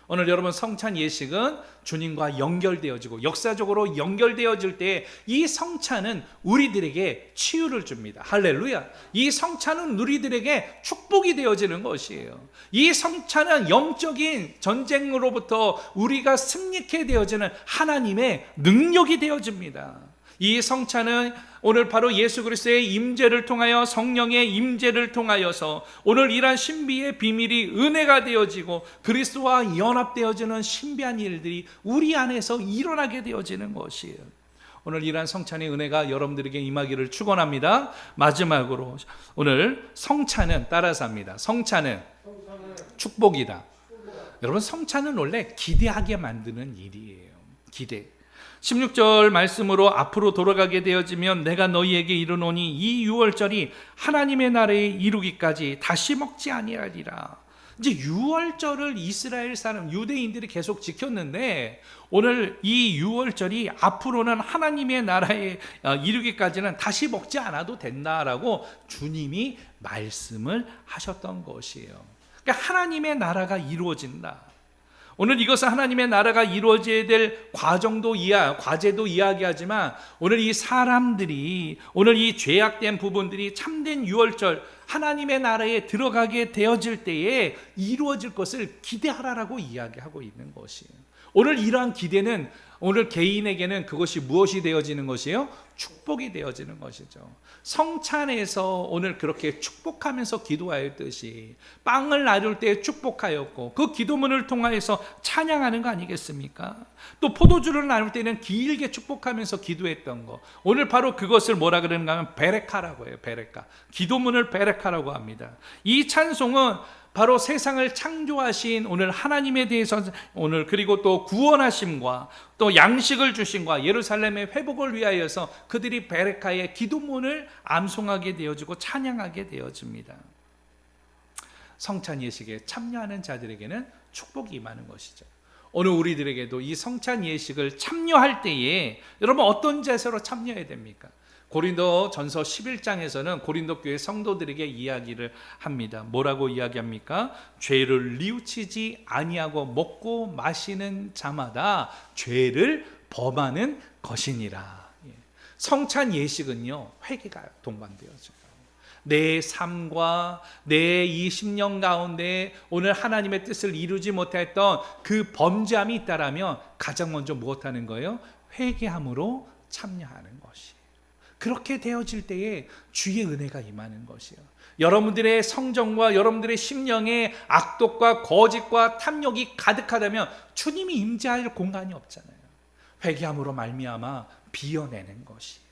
오늘 여러분, 성찬 예식은 주님과 연결되어지고 역사적으로 연결되어질 때 이 성찬은 우리들에게 치유를 줍니다. 할렐루야. 이 성찬은 우리들에게 축복이 되어지는 것이에요. 이 성찬은 영적인 전쟁으로부터 우리가 승리케 되어지는 하나님의 능력이 되어집니다. 이 성찬은 오늘 바로 예수 그리스도의 임재를 통하여, 성령의 임재를 통하여서 오늘 이러한 신비의 비밀이 은혜가 되어지고 그리스도와 연합되어지는 신비한 일들이 우리 안에서 일어나게 되어지는 것이에요. 오늘 이러한 성찬의 은혜가 여러분들에게 임하기를 축원합니다. 마지막으로 오늘 성찬은, 따라서 합니다. 성찬은 축복이다. 여러분, 성찬은 원래 기대하게 만드는 일이에요. 기대. 16절 말씀으로 앞으로 돌아가게 되어지면 내가 너희에게 이르노니 이 유월절이 하나님의 나라에 이루기까지 다시 먹지 아니하리라. 이제 유월절을 이스라엘 사람, 유대인들이 계속 지켰는데 오늘 이 유월절이 앞으로는 하나님의 나라에 이르기까지는 다시 먹지 않아도 된다라고 주님이 말씀을 하셨던 것이에요. 그러니까 하나님의 나라가 이루어진다. 오늘 이것은 하나님의 나라가 이루어져야 될 과제도 이야기하지만 오늘 이 사람들이, 오늘 이 죄악된 부분들이 참된 유월절 하나님의 나라에 들어가게 되어질 때에 이루어질 것을 기대하라라고 이야기하고 있는 것이에요. 오늘 이러한 기대는 오늘 개인에게는 그것이 무엇이 되어지는 것이에요? 축복이 되어지는 것이죠. 성찬에서 오늘 그렇게 축복하면서 기도하였듯이 빵을 나눌 때 축복하였고 그 기도문을 통하여서 찬양하는 거 아니겠습니까? 또 포도주를 나눌 때는 길게 축복하면서 기도했던 거, 오늘 바로 그것을 뭐라 그러는가 하면 베레카라고 해요. 베레카. 기도문을 베레카라고 합니다. 이 찬송은 바로 세상을 창조하신 오늘 하나님에 대해서, 오늘 그리고 또 구원하심과 또 양식을 주심과 예루살렘의 회복을 위하여서 그들이 베레카의 기도문을 암송하게 되어지고 찬양하게 되어집니다. 성찬 예식에 참여하는 자들에게는 축복이 임하는 것이죠. 오늘 우리들에게도 이 성찬 예식을 참여할 때에 여러분 어떤 자세로 참여해야 됩니까? 고린도 전서 11장에서는 고린도 교회 성도들에게 이야기를 합니다. 뭐라고 이야기합니까? 죄를 뉘우치지 아니하고 먹고 마시는 자마다 죄를 범하는 것이니라. 성찬 예식은요, 회개가 동반되어져요. 내 삶과 내 이 10년 가운데 오늘 하나님의 뜻을 이루지 못했던 그 범죄함이 있다라면 가장 먼저 무엇하는 거예요? 회개함으로 참여하는 것이. 그렇게 되어질 때에 주의 은혜가 임하는 것이에요. 여러분들의 성정과 여러분들의 심령에 악독과 거짓과 탐욕이 가득하다면 주님이 임재할 공간이 없잖아요. 회개함으로 말미암아 비워내는 것이에요.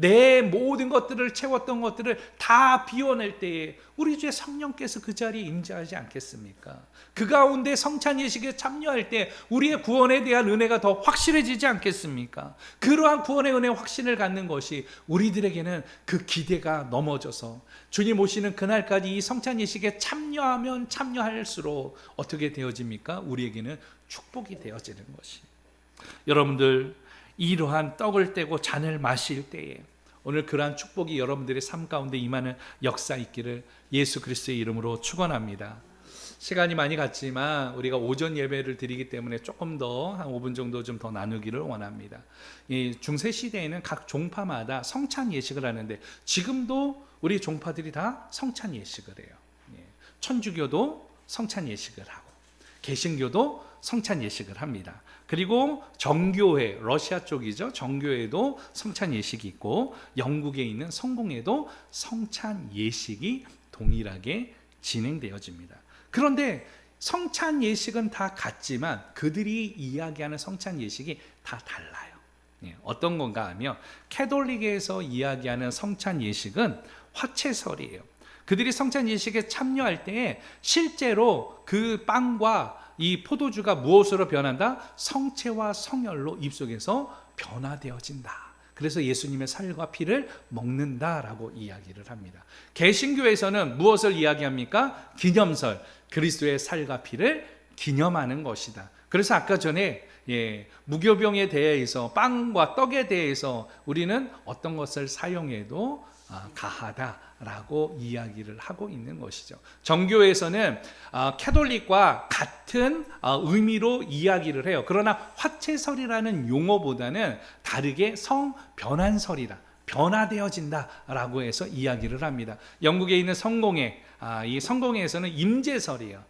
내 모든 것들을 채웠던 것들을 다 비워낼 때에 우리 주의 성령께서 그 자리에 임재하지 않겠습니까? 그 가운데 성찬 예식에 참여할 때 우리의 구원에 대한 은혜가 더 확실해지지 않겠습니까? 그러한 구원의 은혜 확신을 갖는 것이 우리들에게는 그 기대가 넘어져서 주님 오시는 그날까지 이 성찬 예식에 참여하면 참여할수록 어떻게 되어집니까? 우리에게는 축복이 되어지는 것이. 여러분들 이러한 떡을 떼고 잔을 마실 때에 오늘 그러한 축복이 여러분들의 삶 가운데 임하는 역사 있기를 예수 그리스도의 이름으로 축원합니다. 시간이 많이 갔지만 우리가 오전 예배를 드리기 때문에 조금 더 한 5분 정도 좀 더 나누기를 원합니다. 이 중세 시대에는 각 종파마다 성찬 예식을 하는데 지금도 우리 종파들이 다 성찬 예식을 해요. 천주교도 성찬 예식을 하고 개신교도 성찬 예식을 합니다. 그리고 정교회, 러시아 쪽이죠. 정교회도 성찬 예식이 있고 영국에 있는 성공회도 성찬 예식이 동일하게 진행되어집니다. 그런데 성찬 예식은 다 같지만 그들이 이야기하는 성찬 예식이 다 달라요. 어떤 건가 하면 캐톨릭에서 이야기하는 성찬 예식은 화채설이에요. 그들이 성찬 예식에 참여할 때 실제로 그 빵과 이 포도주가 무엇으로 변한다? 성체와 성혈로 입속에서 변화되어진다. 그래서 예수님의 살과 피를 먹는다라고 이야기를 합니다. 개신교에서는 무엇을 이야기합니까? 기념설, 그리스도의 살과 피를 기념하는 것이다. 그래서 아까 전에 무교병에 대해서 빵과 떡에 대해서 우리는 어떤 것을 사용해도 가하다라고 이야기를 하고 있는 것이죠. 정교에서는 캐톨릭과 같은 의미로 이야기를 해요. 그러나 화채설이라는 용어보다는 다르게 성변환설이라, 변화되어진다라고 해서 이야기를 합니다. 영국에 있는 성공회, 이 성공회에서는 임재설이에요.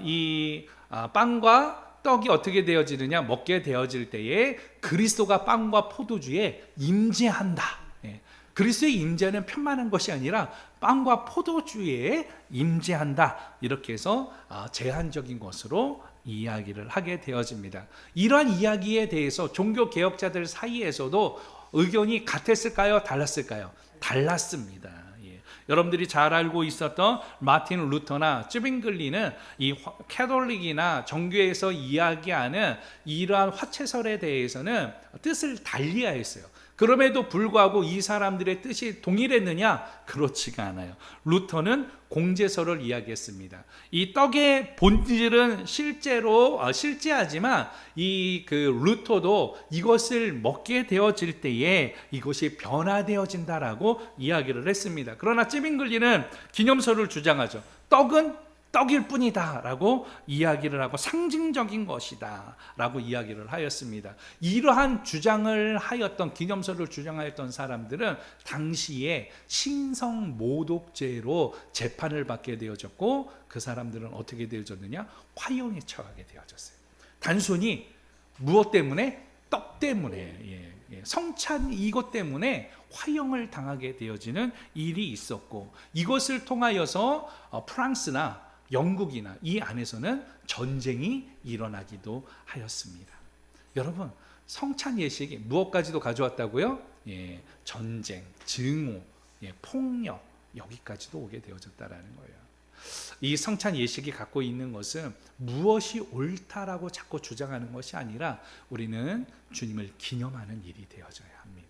이 빵과 떡이 어떻게 되어지느냐? 먹게 되어질 때에 그리스도가 빵과 포도주에 임재한다. 예. 그리스도의 임재는 편만한 것이 아니라 빵과 포도주에 임재한다. 이렇게 해서 제한적인 것으로 이야기를 하게 되어집니다. 이러한 이야기에 대해서 종교 개혁자들 사이에서도 의견이 같았을까요? 달랐을까요? 달랐습니다. 예. 여러분들이 잘 알고 있었던 마틴 루터나 쯔빙글리는 이 캐톨릭이나 정교에서 이야기하는 이러한 화채설에 대해서는 뜻을 달리하였어요. 그럼에도 불구하고 이 사람들의 뜻이 동일했느냐? 그렇지가 않아요. 루터는 공제설을 이야기했습니다. 이 떡의 본질은 실제하지만 이 루터도 이것을 먹게 되어질 때에 이것이 변화되어진다라고 이야기를 했습니다. 그러나 찌빙글리는 기념설을 주장하죠. 떡은 떡일 뿐이다 라고 이야기를 하고 상징적인 것이다 라고 이야기를 하였습니다. 이러한 주장을 하였던, 기념설을 주장하였던 사람들은 당시에 신성모독죄로 재판을 받게 되어졌고, 그 사람들은 어떻게 되어졌느냐? 화형에 처하게 되어졌어요. 단순히 무엇 때문에? 떡 때문에, 성찬 이것 때문에 화형을 당하게 되어지는 일이 있었고, 이것을 통하여서 프랑스나 영국이나 이 안에서는 전쟁이 일어나기도 하였습니다. 여러분, 성찬 예식이 무엇까지도 가져왔다고요? 전쟁, 증오, 폭력, 여기까지도 오게 되어졌다라는 거예요. 이 성찬 예식이 갖고 있는 것은 무엇이 옳다라고 자꾸 주장하는 것이 아니라 우리는 주님을 기념하는 일이 되어져야 합니다.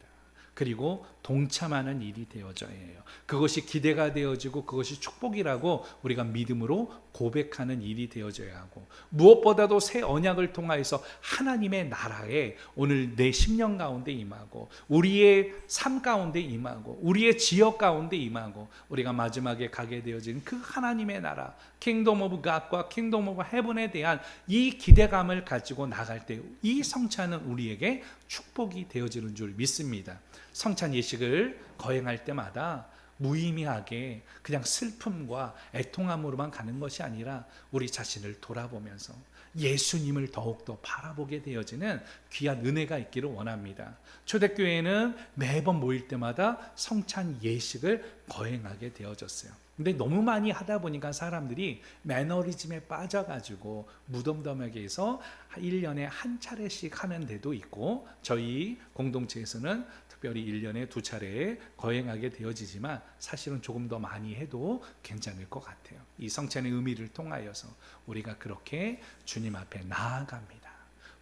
그리고 동참하는 일이 되어져야 해요. 그것이 기대가 되어지고 그것이 축복이라고 우리가 믿음으로 고백하는 일이 되어져야 하고, 무엇보다도 새 언약을 통하여서 하나님의 나라에 오늘 내 심령 가운데 임하고, 우리의 삶 가운데 임하고, 우리의 지역 가운데 임하고, 우리가 마지막에 가게 되어지는 그 하나님의 나라, 킹덤 오브 갓과 킹덤 오브 헤븐에 대한 이 기대감을 가지고 나갈 때 이 성찬은 우리에게 축복이 되어지는 줄 믿습니다. 성찬 예식을 거행할 때마다 무의미하게 그냥 슬픔과 애통함으로만 가는 것이 아니라 우리 자신을 돌아보면서 예수님을 더욱더 바라보게 되어지는 귀한 은혜가 있기를 원합니다. 초대교회는 매번 모일 때마다 성찬 예식을 거행하게 되어졌어요. 근데 너무 많이 하다 보니까 사람들이 매너리즘에 빠져가지고 무덤덤하게해서 1년에 한 차례씩 하는 데도 있고, 저희 공동체에서는 특별히 1년에 2차례 거행하게 되어지지만 사실은 조금 더 많이 해도 괜찮을 것 같아요. 이 성찬의 의미를 통하여서 우리가 그렇게 주님 앞에 나아갑니다.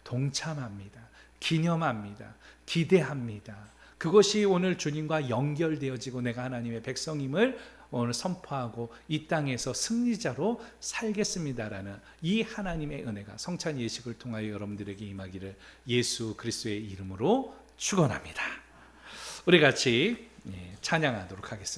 동참합니다. 기념합니다. 기대합니다. 그것이 오늘 주님과 연결되어지고 내가 하나님의 백성임을 오늘 선포하고 이 땅에서 승리자로 살겠습니다라는 이 하나님의 은혜가 성찬 예식을 통하여 여러분들에게 임하기를 예수 그리스도의 이름으로 축원합니다. 우리 같이 찬양하도록 하겠습니다.